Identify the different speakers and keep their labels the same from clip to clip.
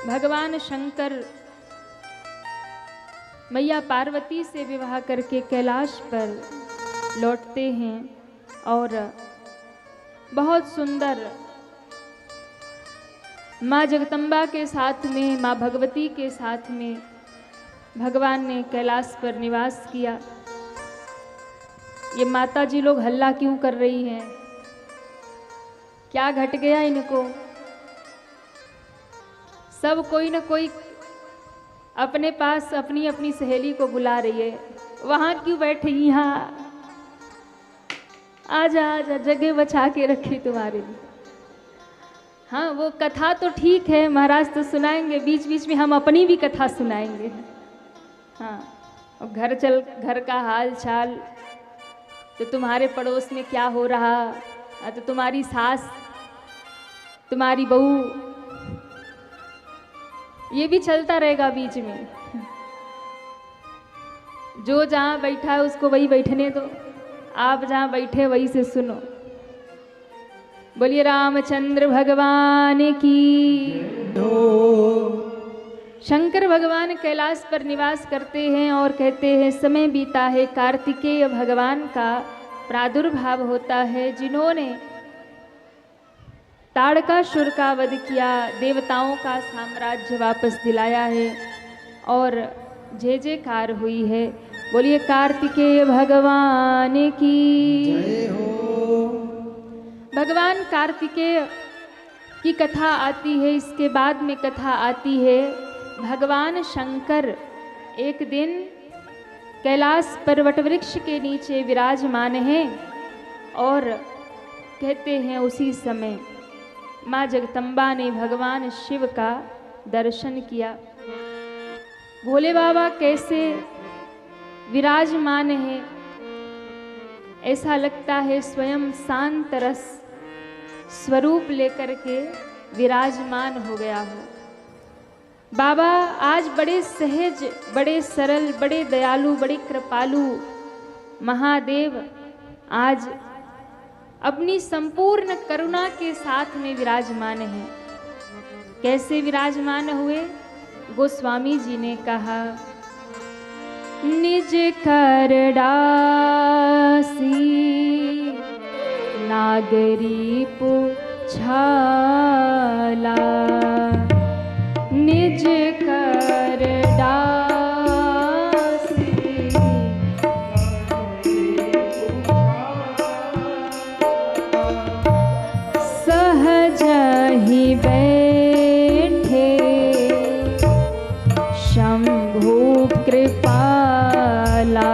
Speaker 1: भगवान शंकर मैया पार्वती से विवाह करके कैलाश पर लौटते हैं और बहुत सुंदर माँ जगदम्बा के साथ में, माँ भगवती के साथ में भगवान ने कैलाश पर निवास किया। ये माता जी लोग हल्ला क्यों कर रही हैं? क्या घट गया इनको? सब कोई न कोई अपने पास अपनी अपनी सहेली को बुला रही है। वहां क्यों बैठे? यहाँ आजा आजा, जगह बचा के रखी तुम्हारे लिए। हाँ, वो कथा तो ठीक है, महाराज तो सुनाएंगे, बीच बीच में हम अपनी भी कथा सुनाएंगे। हाँ, और घर का हाल चाल, तो तुम्हारे पड़ोस में क्या हो रहा, तो तुम्हारी सास, तुम्हारी बहू, ये भी चलता रहेगा बीच में। जो जहाँ बैठा है उसको वही बैठने दो, आप जहाँ बैठे वही से सुनो। बोलिए रामचंद्र भगवान की। शंकर भगवान कैलाश पर निवास करते हैं और कहते हैं समय बीता है, कार्तिकेय भगवान का प्रादुर्भाव होता है, जिन्होंने ताड़कासुर का वध किया, देवताओं का साम्राज्य वापस दिलाया है और जय जयकार हुई है। बोलिए कार्तिकेय भगवान की जय हो। भगवान कार्तिकेय की कथा आती है, इसके बाद में कथा आती है भगवान शंकर एक दिन कैलाश पर्वत वृक्ष के नीचे विराजमान हैं और कहते हैं उसी समय माँ जगदम्बा ने भगवान शिव का दर्शन किया। भोले बाबा कैसे विराजमान है, ऐसा लगता है स्वयं शांत रस स्वरूप लेकर के विराजमान हो गया हो। बाबा आज बड़े सहज, बड़े सरल, बड़े दयालु, बड़े कृपालु महादेव आज अपनी संपूर्ण करुणा के साथ में विराजमान हैं। कैसे विराजमान हुए? गोस्वामी जी ने कहा, निज कर डासी नागरी पुछाला, निज कर डासी सहज ही बैठे शंभु कृपाला,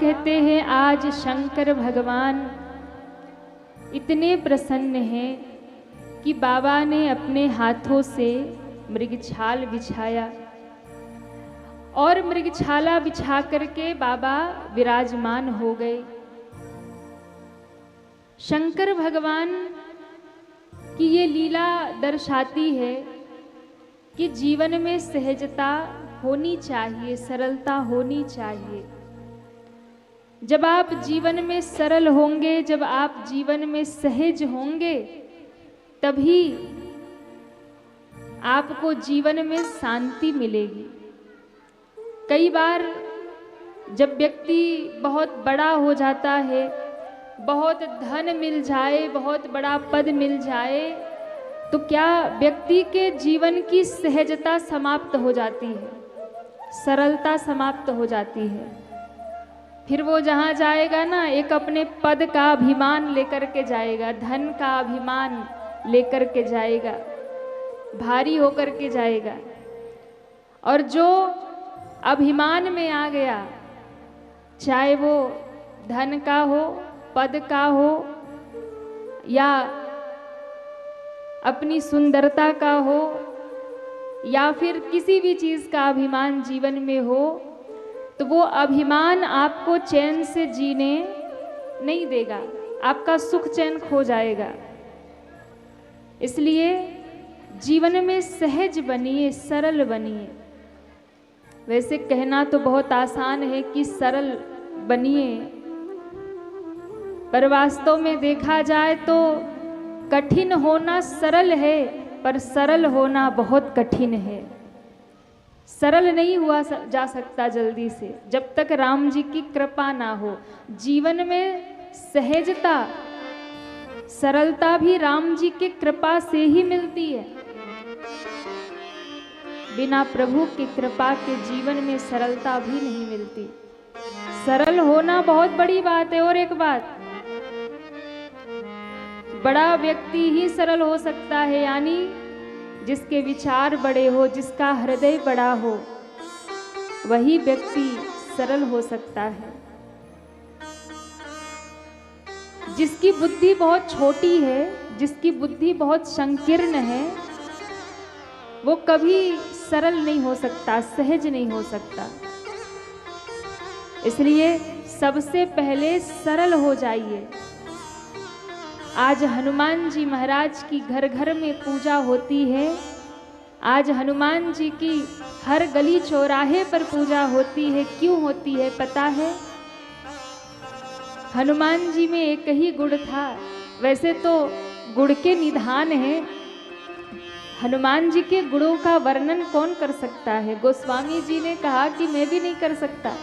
Speaker 1: कहते हैं आज शंकर भगवान इतने प्रसन्न हैं कि बाबा ने अपने हाथों से मृगछाल बिछाया और मृगछाला बिछा करके बाबा विराजमान हो गए। शंकर भगवान की ये लीला दर्शाती है कि जीवन में सहजता होनी चाहिए, सरलता होनी चाहिए। जब आप जीवन में सरल होंगे, जब आप जीवन में सहज होंगे, तभी आपको जीवन में शांति मिलेगी। कई बार जब व्यक्ति बहुत बड़ा हो जाता है, बहुत धन मिल जाए, बहुत बड़ा पद मिल जाए, तो क्या व्यक्ति के जीवन की सहजता समाप्त हो जाती है, सरलता समाप्त हो जाती है। फिर वो जहाँ जाएगा ना, एक अपने पद का अभिमान लेकर के जाएगा, धन का अभिमान लेकर के जाएगा, भारी होकर के जाएगा। और जो अभिमान में आ गया, चाहे वो धन का हो, पद का हो, या अपनी सुंदरता का हो, या फिर किसी भी चीज़ का अभिमान जीवन में हो, तो वो अभिमान आपको चैन से जीने नहीं देगा, आपका सुख चैन खो जाएगा। इसलिए जीवन में सहज बनिए, सरल बनिए। वैसे कहना तो बहुत आसान है कि सरल बनिए, पर वास्तव में देखा जाए तो कठिन होना सरल है, पर सरल होना बहुत कठिन है। सरल नहीं हुआ जा सकता जल्दी से, जब तक राम जी की कृपा ना हो। जीवन में सहजता, सरलता भी राम जी की कृपा से ही मिलती है। बिना प्रभु की कृपा के जीवन में सरलता भी नहीं मिलती। सरल होना बहुत बड़ी बात है। और एक बात, बड़ा व्यक्ति ही सरल हो सकता है, यानी जिसके विचार बड़े हो, जिसका हृदय बड़ा हो, वही व्यक्ति सरल हो सकता है। जिसकी बुद्धि बहुत छोटी है, जिसकी बुद्धि बहुत संकीर्ण है, वो कभी सरल नहीं हो सकता, सहज नहीं हो सकता। इसलिए सबसे पहले सरल हो जाइए। आज हनुमान जी महाराज की घर घर में पूजा होती है। आज हनुमान जी की हर गली चौराहे पर पूजा होती है। क्यों होती है पता है? हनुमान जी में एक ही गुण था। वैसे तो गुण के निधान है। हनुमान जी के गुणों का वर्णन कौन कर सकता है? गोस्वामी जी ने कहा कि मैं भी नहीं कर सकता,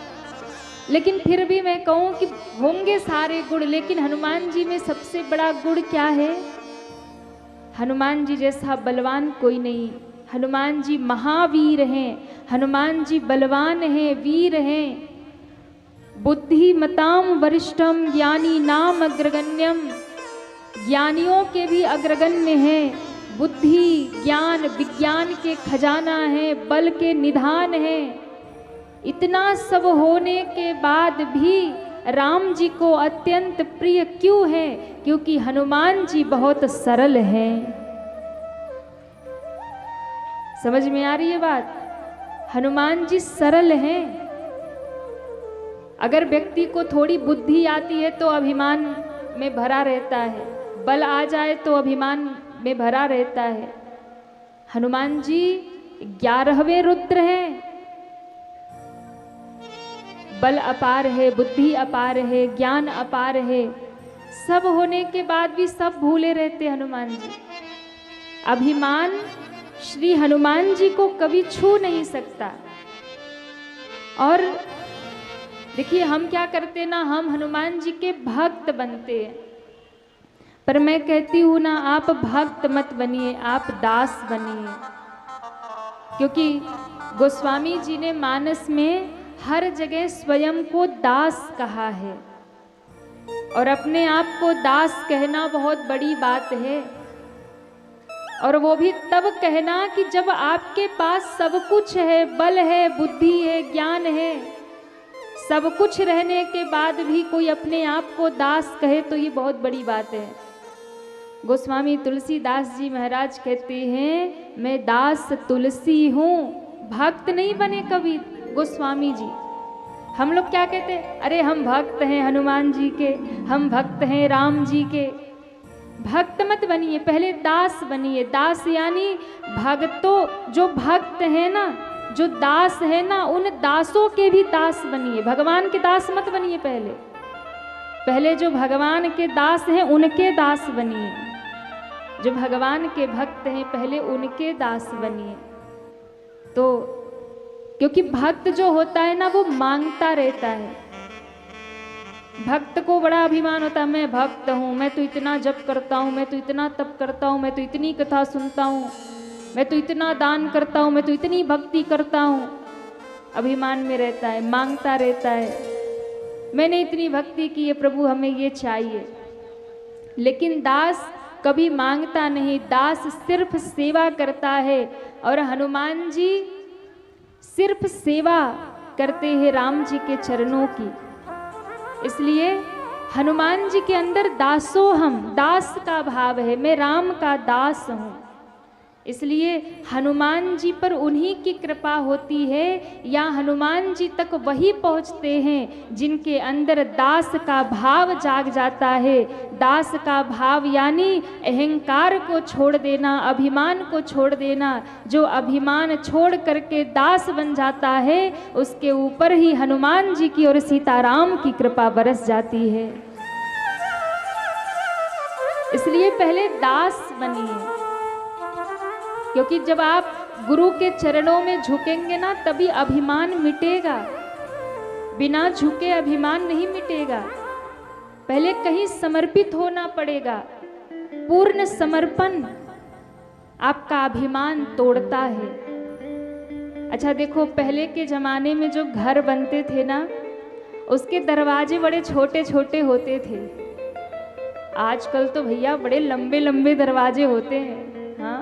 Speaker 1: लेकिन फिर भी मैं कहूँ कि होंगे सारे गुण, लेकिन हनुमान जी में सबसे बड़ा गुण क्या है? हनुमान जी जैसा बलवान कोई नहीं। हनुमान जी महावीर हैं, हनुमान जी बलवान हैं, वीर हैं। बुद्धिमताम वरिष्ठम ज्ञानी नाम अग्रगण्यम, ज्ञानियों के भी अग्रगण्य हैं। बुद्धि ज्ञान विज्ञान के खजाना है, बल के निधान है। इतना सब होने के बाद भी राम जी को अत्यंत प्रिय क्यों है? क्योंकि हनुमान जी बहुत सरल हैं। समझ में आ रही है बात? हनुमान जी सरल हैं। अगर व्यक्ति को थोड़ी बुद्धि आती है तो अभिमान में भरा रहता है, बल आ जाए तो अभिमान में भरा रहता है। हनुमान जी 11वें रुद्र हैं। बल अपार है, बुद्धि अपार है, ज्ञान अपार है। सब होने के बाद भी सब भूले रहते हनुमान जी। अभिमान श्री हनुमान जी को कभी छू नहीं सकता। और देखिए हम क्या करते ना, हम हनुमान जी के भक्त बनते हैं। पर मैं कहती हूँ ना, आप भक्त मत बनिए, आप दास बनिए। क्योंकि गोस्वामी जी ने मानस में हर जगह स्वयं को दास कहा है। और अपने आप को दास कहना बहुत बड़ी बात है। और वो भी तब कहना कि जब आपके पास सब कुछ है, बल है, बुद्धि है, ज्ञान है, सब कुछ रहने के बाद भी कोई अपने आप को दास कहे तो ये बहुत बड़ी बात है। गोस्वामी तुलसीदास जी महाराज कहते हैं, मैं दास तुलसी हूँ, भक्त नहीं बने कभी गोस्वामी जी। हम लोग क्या कहते हैं, अरे हम भक्त हैं हनुमान जी के, हम भक्त हैं राम जी के। भक्त मत बनिए, पहले दास बनिए। दास यानी भक्तों, जो भक्त है ना, जो दास है ना, उन दासों के भी दास बनिए। भगवान के दास मत बनिए, पहले जो भगवान के दास हैं उनके दास बनिए। जो भगवान के भक्त हैं पहले उनके दास बनिए। तो क्योंकि भक्त जो होता है ना, वो मांगता रहता है। भक्त को बड़ा अभिमान होता है, मैं भक्त हूँ, मैं तो इतना जप करता हूँ, मैं तो इतना तप करता हूँ, मैं तो इतनी कथा सुनता हूँ, मैं तो इतना दान करता हूँ, मैं तो इतनी भक्ति करता हूँ। अभिमान में रहता है, मांगता रहता है, मैंने इतनी भक्ति की है प्रभु, हमें ये चाहिए। लेकिन दास कभी मांगता नहीं, दास सिर्फ सेवा करता है। और हनुमान जी सिर्फ सेवा करते हैं राम जी के चरणों की। इसलिए हनुमान जी के अंदर दासोहम, दास का भाव है, मैं राम का दास हूँ। इसलिए हनुमान जी पर उन्हीं की कृपा होती है, या हनुमान जी तक वही पहुँचते हैं जिनके अंदर दास का भाव जाग जाता है। दास का भाव यानी अहंकार को छोड़ देना, अभिमान को छोड़ देना। जो अभिमान छोड़ करके दास बन जाता है, उसके ऊपर ही हनुमान जी की और सीताराम की कृपा बरस जाती है। इसलिए पहले दास बनिए, क्योंकि जब आप गुरु के चरणों में झुकेंगे ना, तभी अभिमान मिटेगा। बिना झुके अभिमान नहीं मिटेगा। पहले कहीं समर्पित होना पड़ेगा। पूर्ण समर्पण आपका अभिमान तोड़ता है। अच्छा देखो, पहले के जमाने में जो घर बनते थे ना, उसके दरवाजे बड़े छोटे छोटे होते थे। आजकल तो भैया बड़े लंबे लंबे दरवाजे होते हैं। हाँ,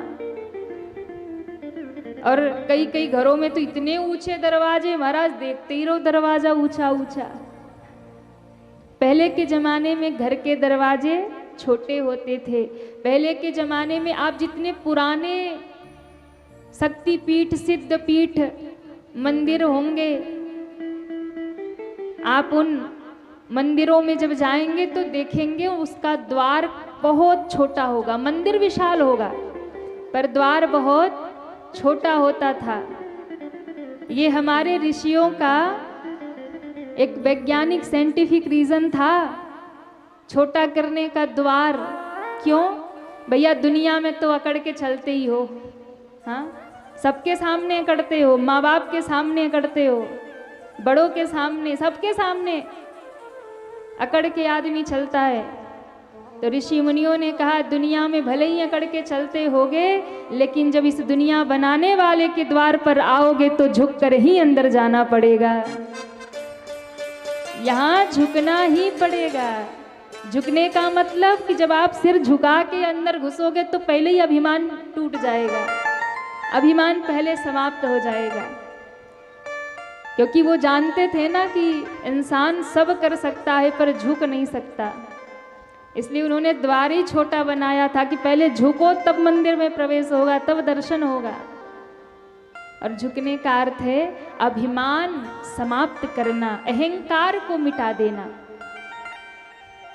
Speaker 1: और कई कई घरों में तो इतने ऊंचे दरवाजे, महाराज देखते ही रहो दरवाजा ऊंचा ऊंचा। पहले के जमाने में घर के दरवाजे छोटे होते थे। पहले के जमाने में आप जितने पुराने शक्तिपीठ, सिद्धपीठ मंदिर होंगे, आप उन मंदिरों में जब जाएंगे तो देखेंगे उसका द्वार बहुत छोटा होगा। मंदिर विशाल होगा पर द्वार बहुत छोटा होता था। ये हमारे ऋषियों का एक वैज्ञानिक साइंटिफिक रीजन था छोटा करने का द्वार। क्यों भैया, दुनिया में तो अकड़ के चलते ही हो। हाँ, सबके सामने अकड़ते हो, माँ बाप के सामने अकड़ते हो, बड़ों के सामने, सबके सामने अकड़ के आदमी चलता है। तो ऋषि मुनियों ने कहा, दुनिया में भले ही अकड़ के चलते होगे, लेकिन जब इस दुनिया बनाने वाले के द्वार पर आओगे तो झुक कर ही अंदर जाना पड़ेगा। यहाँ झुकना ही पड़ेगा। झुकने का मतलब कि जब आप सिर झुका के अंदर घुसोगे तो पहले ही अभिमान टूट जाएगा, अभिमान पहले समाप्त हो जाएगा। क्योंकि वो जानते थे ना कि इंसान सब कर सकता है पर झुक नहीं सकता। इसलिए उन्होंने द्वार ही छोटा बनाया था कि पहले झुको तब मंदिर में प्रवेश होगा, तब दर्शन होगा। और झुकने का अर्थ है अभिमान समाप्त करना, अहंकार को मिटा देना।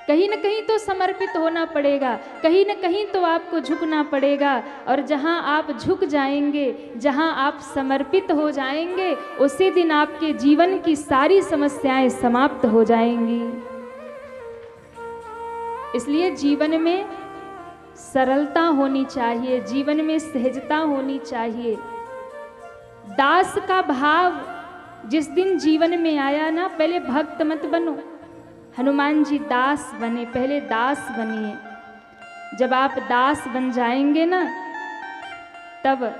Speaker 1: कहीं न कहीं तो समर्पित होना पड़ेगा, कहीं न कहीं तो आपको झुकना पड़ेगा। और जहां आप झुक जाएंगे, जहां आप समर्पित हो जाएंगे, उसी दिन आपके जीवन की सारी समस्याएं समाप्त हो जाएंगी। इसलिए जीवन में सरलता होनी चाहिए, जीवन में सहजता होनी चाहिए। दास का भाव जिस दिन जीवन में आया ना, पहले भक्त मत बनो। हनुमान जी दास बने, पहले दास बनिए। जब आप दास बन जाएंगे ना, तब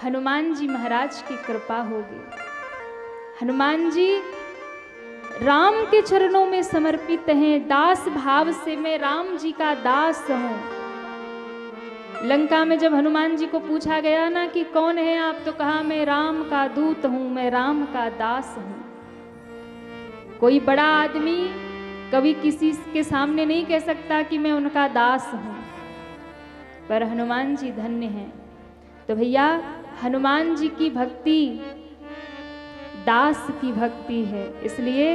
Speaker 1: हनुमान जी महाराज की कृपा होगी। हनुमान जी राम के चरणों में समर्पित हैं, दास भाव से मैं राम जी का दास हूं। लंका में जब हनुमान जी को पूछा गया ना कि कौन है आप, तो कहा मैं राम का दूत हूं, मैं राम का दास हूं। कोई बड़ा आदमी कभी किसी के सामने नहीं कह सकता कि मैं उनका दास हूँ, पर हनुमान जी धन्य हैं। तो भैया हनुमान जी की भक्ति दास की भक्ति है, इसलिए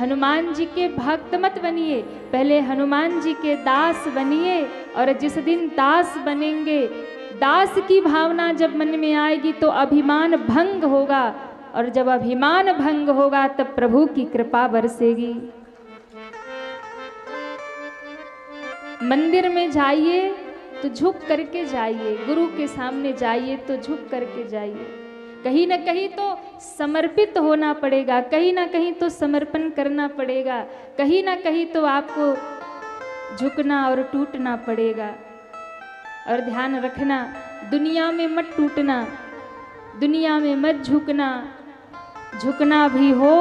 Speaker 1: हनुमान जी के भक्त मत बनिए, पहले हनुमान जी के दास बनिए। और जिस दिन दास बनेंगे, दास की भावना जब मन में आएगी तो अभिमान भंग होगा, और जब अभिमान भंग होगा तब प्रभु की कृपा बरसेगी। मंदिर में जाइए तो झुक करके जाइए, गुरु के सामने जाइए तो झुक करके जाइए। कहीं ना कहीं तो समर्पित होना पड़ेगा, कहीं ना कहीं तो समर्पण करना पड़ेगा, कहीं ना कहीं तो आपको झुकना और टूटना पड़ेगा। और ध्यान रखना, दुनिया में मत टूटना, दुनिया में मत झुकना। झुकना भी हो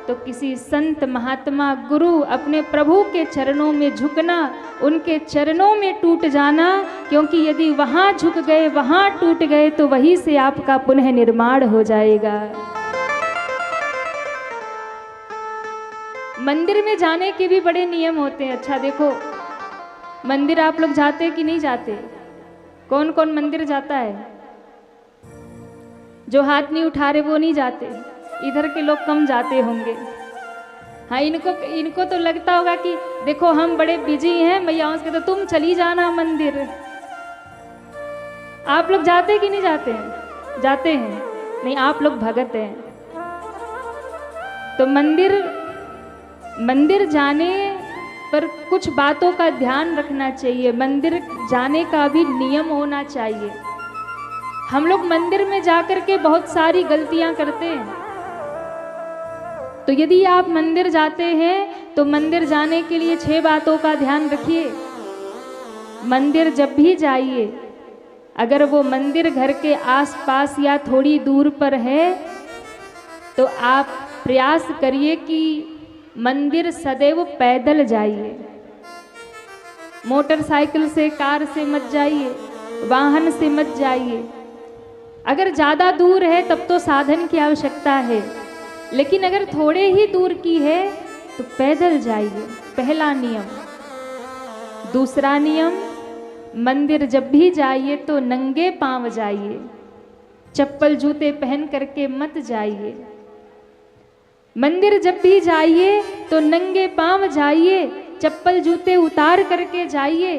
Speaker 1: तो किसी संत महात्मा गुरु अपने प्रभु के चरणों में झुकना, उनके चरणों में टूट जाना, क्योंकि यदि वहां झुक गए, वहां टूट गए तो वहीं से आपका पुनः निर्माण हो जाएगा। मंदिर में जाने के भी बड़े नियम होते हैं। अच्छा देखो, मंदिर आप लोग जाते कि नहीं जाते? कौन कौन मंदिर जाता है? जो हाथ नहीं उठा रहे वो नहीं जाते, इधर के लोग कम जाते होंगे। हाँ, इनको तो लगता होगा कि देखो हम बड़े बिजी हैं, मैया उसके तो तुम चली जाना मंदिर। आप लोग जाते कि नहीं जाते हैं? जाते हैं। नहीं, आप लोग भगत हैं। तो मंदिर जाने पर कुछ बातों का ध्यान रखना चाहिए। मंदिर जाने का भी नियम होना चाहिए। हम लोग मंदिर में जाकर के बहुत सारी गलतियां करते हैं। तो यदि आप मंदिर जाते हैं तो मंदिर जाने के लिए 6 बातों का ध्यान रखिए। मंदिर जब भी जाइए, अगर वो मंदिर घर के आसपास या थोड़ी दूर पर है तो आप प्रयास करिए कि मंदिर सदैव पैदल जाइए। मोटरसाइकिल से, कार से मत जाइए, वाहन से मत जाइए। अगर ज़्यादा दूर है तब तो साधन की आवश्यकता है, लेकिन अगर थोड़े ही दूर की है तो पैदल जाइए, पहला नियम। दूसरा नियम, मंदिर जब भी जाइए तो नंगे पांव जाइए, चप्पल जूते पहन करके मत जाइए। मंदिर जब भी जाइए तो नंगे पांव जाइए, चप्पल जूते उतार करके जाइए,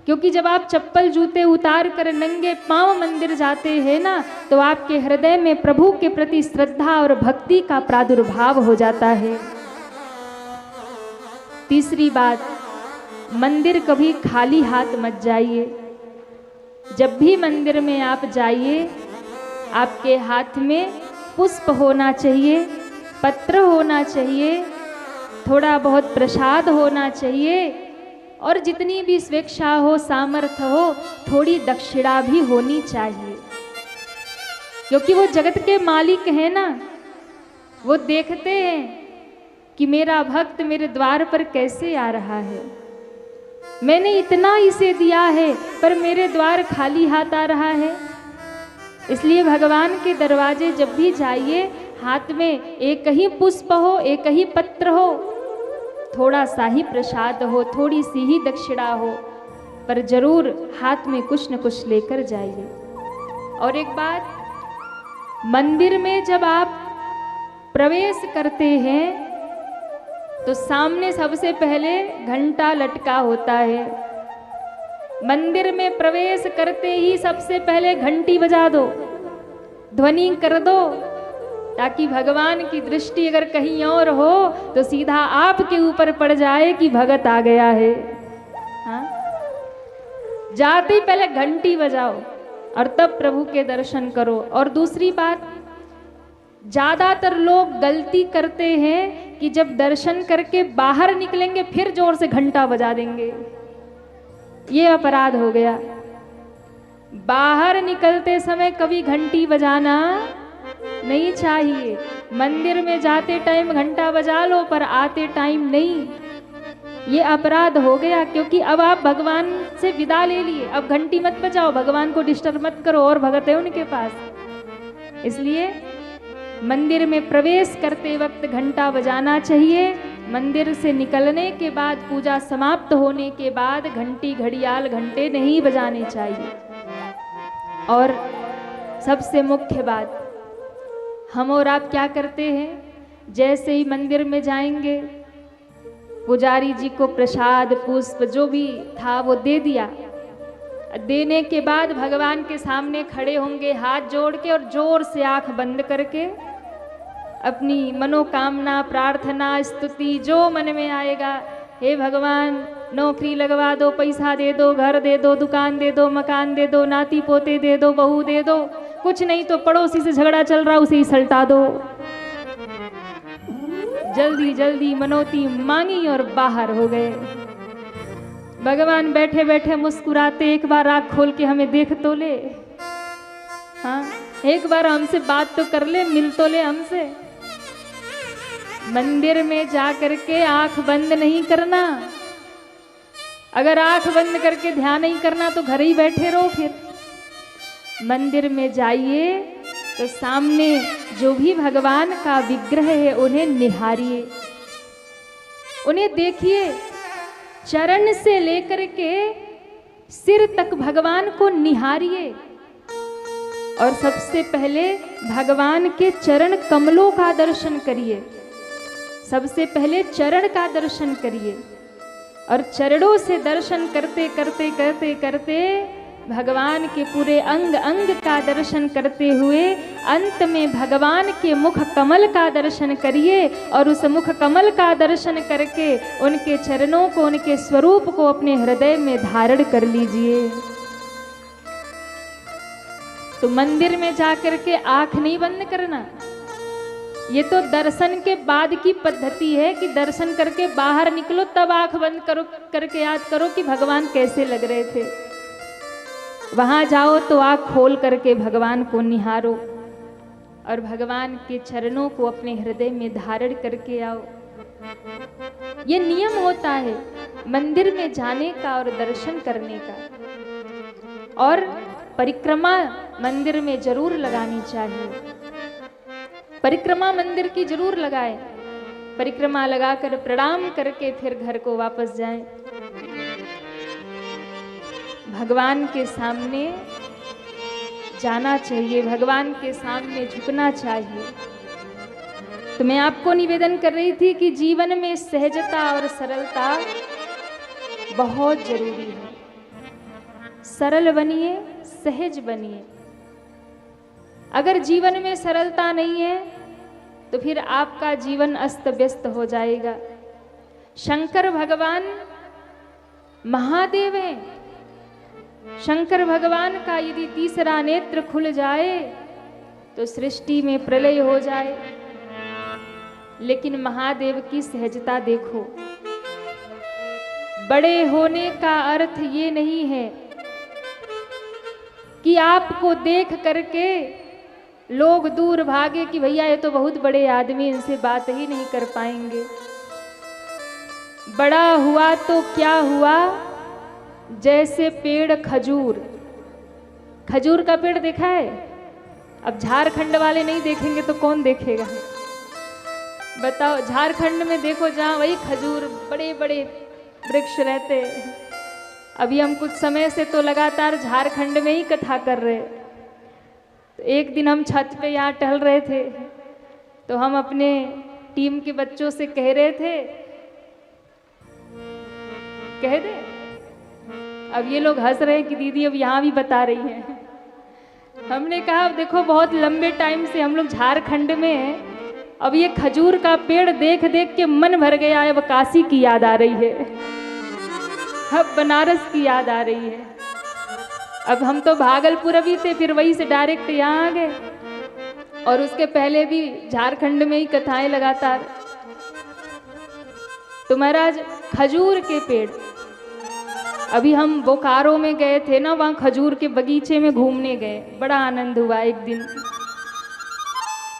Speaker 1: क्योंकि जब आप चप्पल जूते उतार कर नंगे पांव मंदिर जाते हैं ना, तो आपके हृदय में प्रभु के प्रति श्रद्धा और भक्ति का प्रादुर्भाव हो जाता है। तीसरी बात, मंदिर कभी खाली हाथ मत जाइए। जब भी मंदिर में आप जाइए, आपके हाथ में पुष्प होना चाहिए, पत्र होना चाहिए, थोड़ा बहुत प्रसाद होना चाहिए, और जितनी भी स्वेच्छा हो, सामर्थ्य हो, थोड़ी दक्षिणा भी होनी चाहिए। क्योंकि वो जगत के मालिक हैं ना, वो देखते हैं कि मेरा भक्त मेरे द्वार पर कैसे आ रहा है। मैंने इतना इसे दिया है पर मेरे द्वार खाली हाथ आ रहा है। इसलिए भगवान के दरवाजे जब भी जाइए, हाथ में एक ही पुष्प हो, एक ही पत्र हो, थोड़ा सा ही प्रसाद हो, थोड़ी सी ही दक्षिणा हो, पर जरूर हाथ में कुछ न कुछ लेकर जाइए। और एक बात, मंदिर में जब आप प्रवेश करते हैं तो सामने सबसे पहले घंटा लटका होता है। मंदिर में प्रवेश करते ही सबसे पहले घंटी बजा दो, ध्वनि कर दो, ताकि भगवान की दृष्टि अगर कहीं और हो तो सीधा आपके ऊपर पड़ जाए कि भगत आ गया है। हाँ? जाते ही पहले घंटी बजाओ और तब प्रभु के दर्शन करो। और दूसरी बात, ज़्यादातर लोग गलती करते हैं कि जब दर्शन करके बाहर निकलेंगे फिर जोर से घंटा बजा देंगे। ये अपराध हो गया। बाहर निकलते समय कभी घंटी बजाना नहीं चाहिए। मंदिर में जाते टाइम घंटा बजा लो पर आते टाइम नहीं, ये अपराध हो गया। क्योंकि अब आप भगवान से विदा ले लिए, अब घंटी मत बजाओ, भगवान को डिस्टर्ब मत करो, और भगत है उनके पास। इसलिए मंदिर में प्रवेश करते वक्त घंटा बजाना चाहिए। मंदिर से निकलने के बाद, पूजा समाप्त होने के बाद घंटी घड़ियाल घंटे नहीं बजाने चाहिए। और सबसे मुख्य बात, हम और आप क्या करते हैं, जैसे ही मंदिर में जाएंगे पुजारी जी को प्रसाद पुष्प जो भी था वो दे दिया। देने के बाद भगवान के सामने खड़े होंगे हाथ जोड़ के, और जोर से आंख बंद करके अपनी मनोकामना, प्रार्थना, स्तुति जो मन में आएगा, हे भगवान नौकरी लगवा दो, पैसा दे दो, घर दे दो, दुकान दे दो, मकान दे दो, नाती पोते दे दो, बहू दे दो, कुछ नहीं तो पड़ोसी से झगड़ा चल रहा उसे ही सल्टा दो। जल्दी जल्दी मनौती मांगी और बाहर हो गए। भगवान बैठे बैठे मुस्कुराते, एक बार आँख खोल के हमें देख तो ले, हाँ एक बार हमसे बात तो कर ले, मिल तो ले हमसे। मंदिर में जा करके आंख बंद नहीं करना। अगर आंख बंद करके ध्यान नहीं करना तो घर ही बैठे रहो। फिर मंदिर में जाइए तो सामने जो भी भगवान का विग्रह है उन्हें निहारिए, उन्हें देखिए, चरण से लेकर के सिर तक भगवान को निहारिए। और सबसे पहले भगवान के चरण कमलों का दर्शन करिए। सबसे पहले चरण का दर्शन करिए, और चरणों से दर्शन करते करते करते करते भगवान के पूरे अंग अंग का दर्शन करते हुए अंत में भगवान के मुख कमल का दर्शन करिए। और उस मुख कमल का दर्शन करके उनके चरणों को, उनके स्वरूप को अपने हृदय में धारण कर लीजिए। तो मंदिर में जाकर के आंख नहीं बंद करना। ये तो दर्शन के बाद की पद्धति है कि दर्शन करके बाहर निकलो तब आंख बंद करो, करके याद करो कि भगवान कैसे लग रहे थे। वहां जाओ तो आंख खोल करके भगवान को निहारो और भगवान के चरणों को अपने हृदय में धारण करके आओ। ये नियम होता है मंदिर में जाने का और दर्शन करने का। और परिक्रमा मंदिर में जरूर लगानी चाहिए। परिक्रमा मंदिर की जरूर लगाएं। परिक्रमा लगाकर प्रणाम करके फिर घर को वापस जाएं। भगवान के सामने जाना चाहिए, भगवान के सामने झुकना चाहिए। तो मैं आपको निवेदन कर रही थी कि जीवन में सहजता और सरलता बहुत जरूरी है। सरल बनिए, सहज बनिए। अगर जीवन में सरलता नहीं है तो फिर आपका जीवन अस्त व्यस्त हो जाएगा। शंकर भगवान महादेव हैं। शंकर भगवान का यदि तीसरा नेत्र खुल जाए तो सृष्टि में प्रलय हो जाए। लेकिन महादेव की सहजता देखो। बड़े होने का अर्थ ये नहीं है कि आपको देख करके लोग दूर भागे कि भैया ये तो बहुत बड़े आदमी, इनसे बात ही नहीं कर पाएंगे। बड़ा हुआ तो क्या हुआ, जैसे पेड़ खजूर। खजूर का पेड़ देखा है? अब झारखंड वाले नहीं देखेंगे तो कौन देखेगा? बताओ, झारखंड में देखो जहाँ वही खजूर बड़े बड़े वृक्ष रहते। अभी हम कुछ समय से तो लगातार झारखंड में ही कथा कर रहे। तो एक दिन हम छत पे यहाँ टहल रहे थे तो हम अपने टीम के बच्चों से कह रहे थे, कह दे। अब ये लोग हंस रहे हैं कि दीदी अब यहाँ भी बता रही हैं। हमने कहा देखो बहुत लंबे टाइम से हम लोग झारखंड में हैं, अब ये खजूर का पेड़ देख देख के मन भर गया है। अब काशी की याद आ रही है, अब बनारस की याद आ रही है। अब हम तो भागलपुर अभी थे, फिर वहीं से डायरेक्ट यहाँ आ गए। और उसके पहले भी झारखंड में ही कथाएं लगातार। तो महाराज खजूर के पेड़, अभी हम बोकारो में गए थे ना, वहाँ खजूर के बगीचे में घूमने गए, बड़ा आनंद हुआ एक दिन।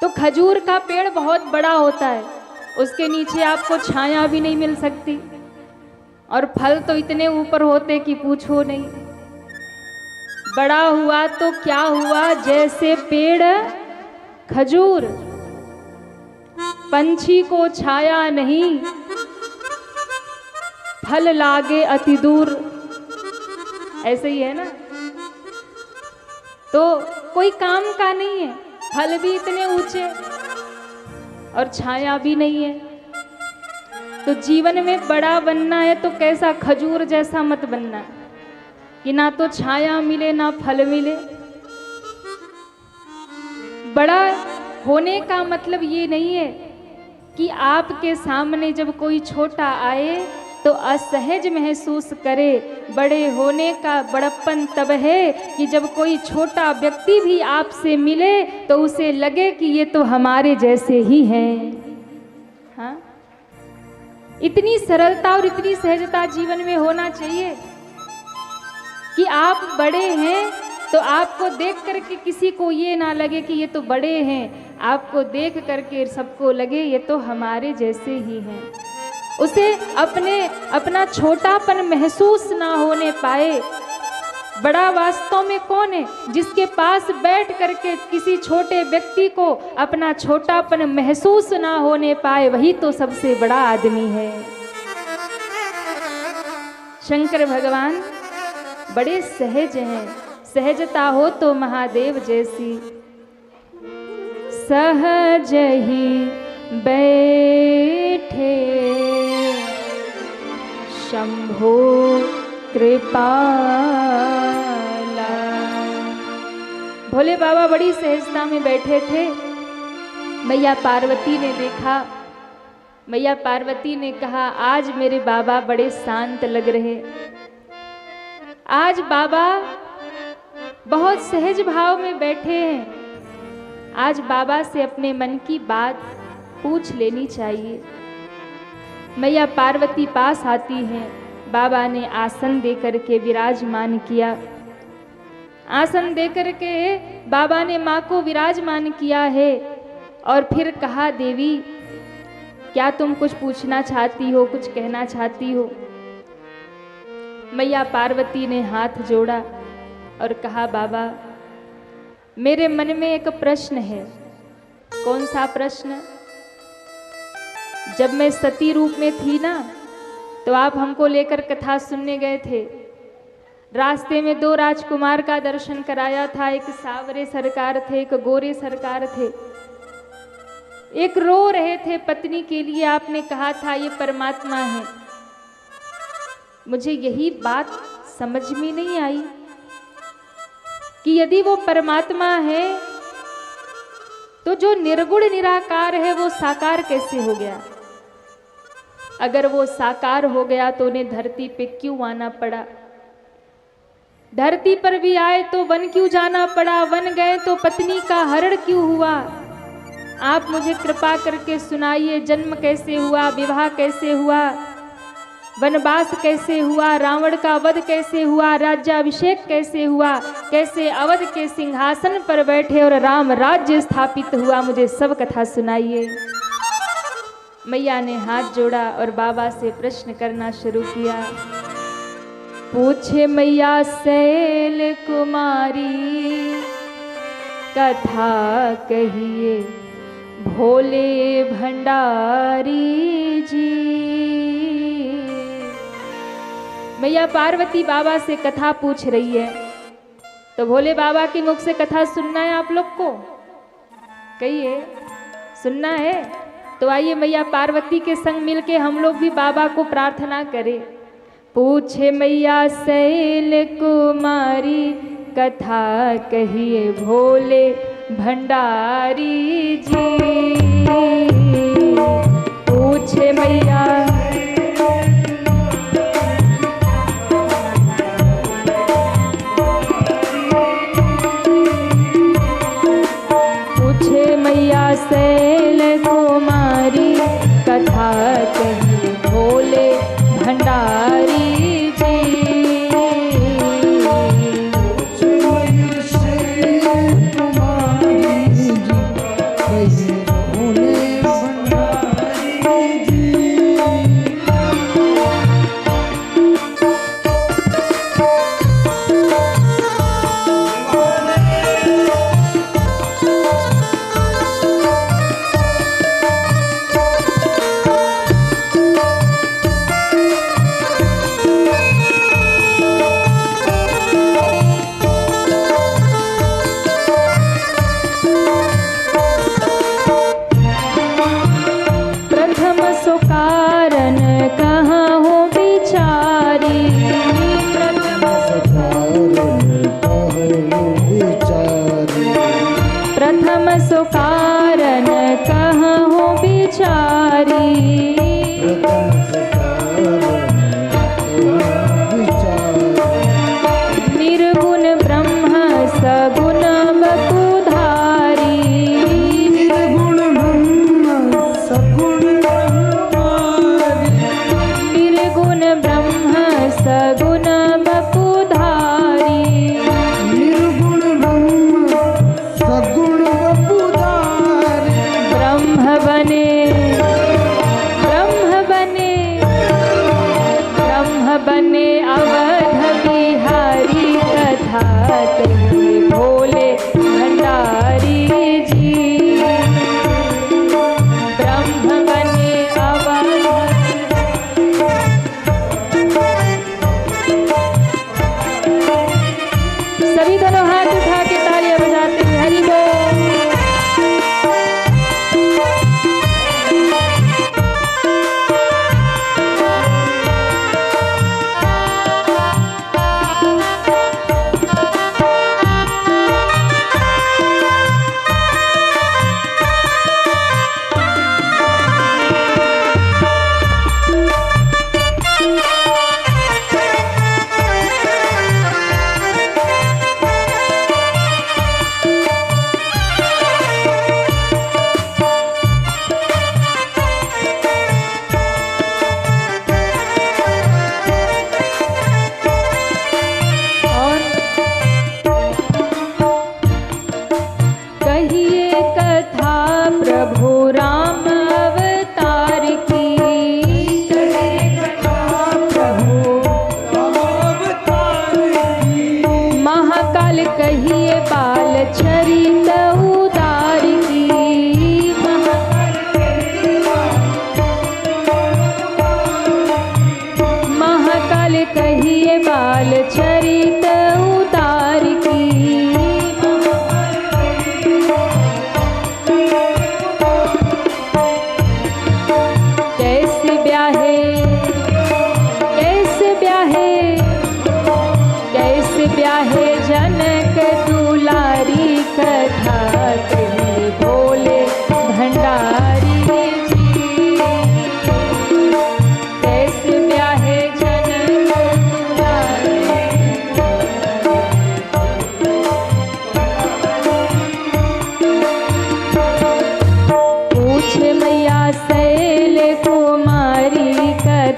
Speaker 1: तो खजूर का पेड़ बहुत बड़ा होता है, उसके नीचे आपको छाया भी नहीं मिल सकती और फल तो इतने ऊपर होते कि पूछो नहीं। बड़ा हुआ तो क्या हुआ, जैसे पेड़ खजूर। पंछी को छाया नहीं, फल लागे अति दूर। ऐसे ही है ना, तो कोई काम का नहीं है, फल भी इतने ऊंचे और छाया भी नहीं है। तो जीवन में बड़ा बनना है तो कैसा, खजूर जैसा मत बनना कि ना तो छाया मिले ना फल मिले। बड़ा होने का मतलब ये नहीं है कि आपके सामने जब कोई छोटा आए तो असहज महसूस करे। बड़े होने का बड़प्पन तब है कि जब कोई छोटा व्यक्ति भी आपसे मिले तो उसे लगे कि ये तो हमारे जैसे ही हैं। हाँ, इतनी सरलता और इतनी सहजता जीवन में होना चाहिए कि आप बड़े हैं तो आपको देख करके किसी को ये ना लगे कि ये तो बड़े हैं, आपको देख करके सबको लगे ये तो हमारे जैसे ही हैं। उसे अपना छोटापन महसूस ना होने पाए। बड़ा वास्तव में कौन है? जिसके पास बैठ करके किसी छोटे व्यक्ति को अपना छोटापन महसूस ना होने पाए, वही तो सबसे बड़ा आदमी है। शंकर भगवान बड़े सहज हैं, सहजता हो तो महादेव जैसी। सहज ही बैठे शंभो कृपाला। भोले बाबा बड़ी सहजता में बैठे थे। मैया पार्वती ने देखा, मैया पार्वती ने कहा आज मेरे बाबा बड़े शांत लग रहे, आज बाबा बहुत सहज भाव में बैठे हैं, आज बाबा से अपने मन की बात पूछ लेनी चाहिए। मैया पार्वती पास आती हैं, बाबा ने आसन दे करके विराजमान किया। आसन दे करके बाबा ने माँ को विराजमान किया है और फिर कहा देवी क्या तुम कुछ पूछना चाहती हो, कुछ कहना चाहती हो? मैया पार्वती ने हाथ जोड़ा और कहा बाबा मेरे मन में एक प्रश्न है। कौन सा प्रश्न? जब मैं सती रूप में थी ना तो आप हमको लेकर कथा सुनने गए थे। रास्ते में दो राजकुमार का दर्शन कराया था, एक सावरे सरकार थे, एक गोरे सरकार थे। एक रो रहे थे पत्नी के लिए, आपने कहा था ये परमात्मा है। मुझे यही बात समझ में नहीं आई कि यदि वो परमात्मा है तो जो निर्गुण निराकार है वो साकार कैसे हो गया? अगर वो साकार हो गया तो उन्हें धरती पे क्यों आना पड़ा? धरती पर भी आए तो वन क्यों जाना पड़ा? वन गए तो पत्नी का हरण क्यों हुआ? आप मुझे कृपा करके सुनाइए, जन्म कैसे हुआ, विवाह कैसे हुआ, वनवास कैसे हुआ, रावण का वध कैसे हुआ, राज्याभिषेक कैसे हुआ, कैसे अवध के सिंहासन पर बैठे और राम राज्य स्थापित हुआ, मुझे सब कथा सुनाइए। मैया ने हाथ जोड़ा और बाबा से प्रश्न करना शुरू किया। पूछे मैया शैल कुमारी कथा कहिए भोले भंडारी जी। मैया पार्वती बाबा से कथा पूछ रही है, तो भोले बाबा के मुख से कथा सुनना है आप लोग को? कहिए सुनना है? तो आइए मैया पार्वती के संग मिलके हम लोग भी बाबा को प्रार्थना करें। पूछे मैया शैल कुमारी कथा कहिए भोले भंडारी जी। पूछे मैया शैल कुमारी कथा कही भोले भंडारी जी।
Speaker 2: शैल कुमारी जी कही भोले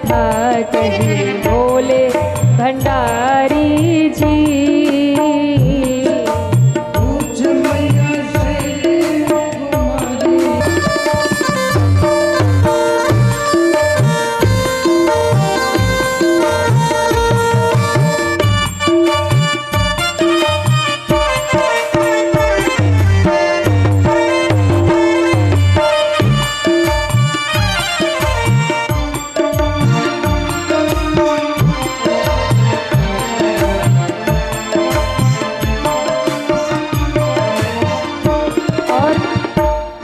Speaker 1: कथा कही भोले भंडारी जी।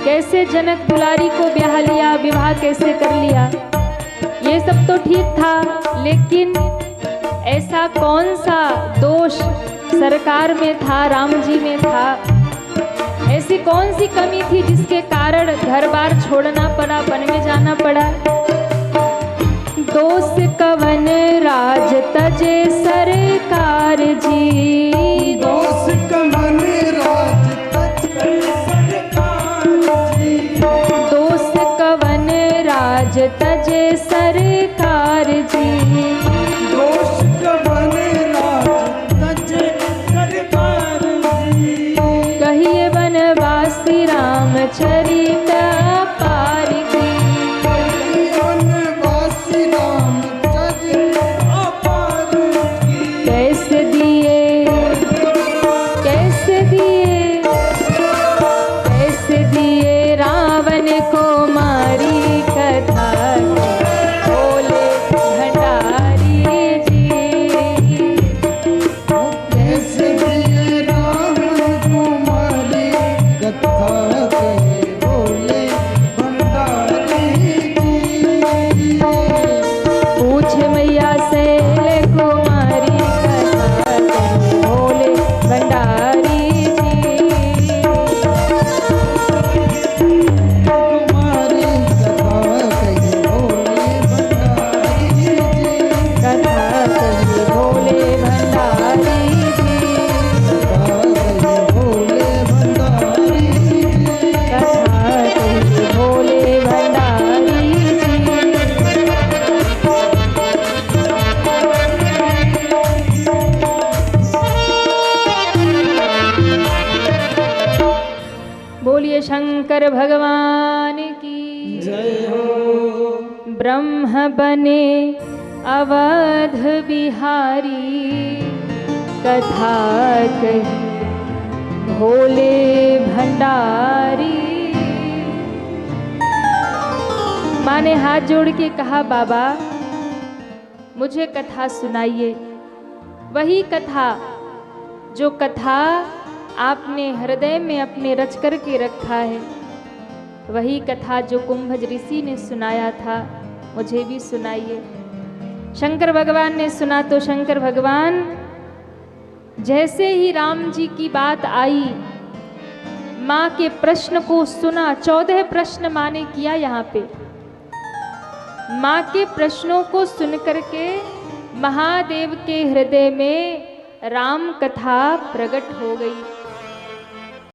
Speaker 1: कैसे जनक दुलारी को ब्याह लिया, विवाह कैसे कर लिया, ये सब तो ठीक था, लेकिन ऐसा कौन सा दोष सरकार में था, राम जी में था, ऐसी कौन सी कमी थी जिसके कारण घर बार छोड़ना पड़ा, वन में जाना पड़ा। दोष कवन राज तजे सरकार जी,
Speaker 2: दोष कवन राज तजे
Speaker 1: दोष कवन राज तजे सरकार जी,
Speaker 2: दोष कवन राज तजे सरकार जी।
Speaker 1: कहिए वनवासी रामचरित अपार की,
Speaker 2: वनवासी रामचरित अपार की।
Speaker 1: कैसे दिए कैसे दिए कैसे दिए रावण को मारी कथा भोले भंडारी जी।
Speaker 2: कैसे दिए रावण को मारी कथा कहे भोले भंडारी जी।
Speaker 1: पूछे मैया शैल कुमारी कथा कहे भोले भंडारी जी।
Speaker 2: तुम्हारी कथा कहे भोले भंडारी जी।
Speaker 1: कथा कहे भोले भंडारी जी।
Speaker 2: कथा कहे भोले भंडारी जी।
Speaker 1: कथा कहे भोले भंडारी जी। बोलिए शंकर भगवान की
Speaker 2: जय हो।
Speaker 1: ब्रह्म बने अवध बिहारी कथा कही भोले भंडारी। माँ ने हाथ जोड़ के कहा, बाबा मुझे कथा सुनाइए, वही कथा जो कथा आपने हृदय में अपने रच कर के रखा है, वही कथा जो कुंभज ऋषि ने सुनाया था, मुझे भी सुनाइए। शंकर भगवान ने सुना तो शंकर भगवान जैसे ही राम जी की बात आई, माँ के प्रश्न को सुना। 14 प्रश्न माँ ने किया यहाँ पे। माँ के प्रश्नों को सुन करके महादेव के हृदय में राम कथा प्रकट हो गई।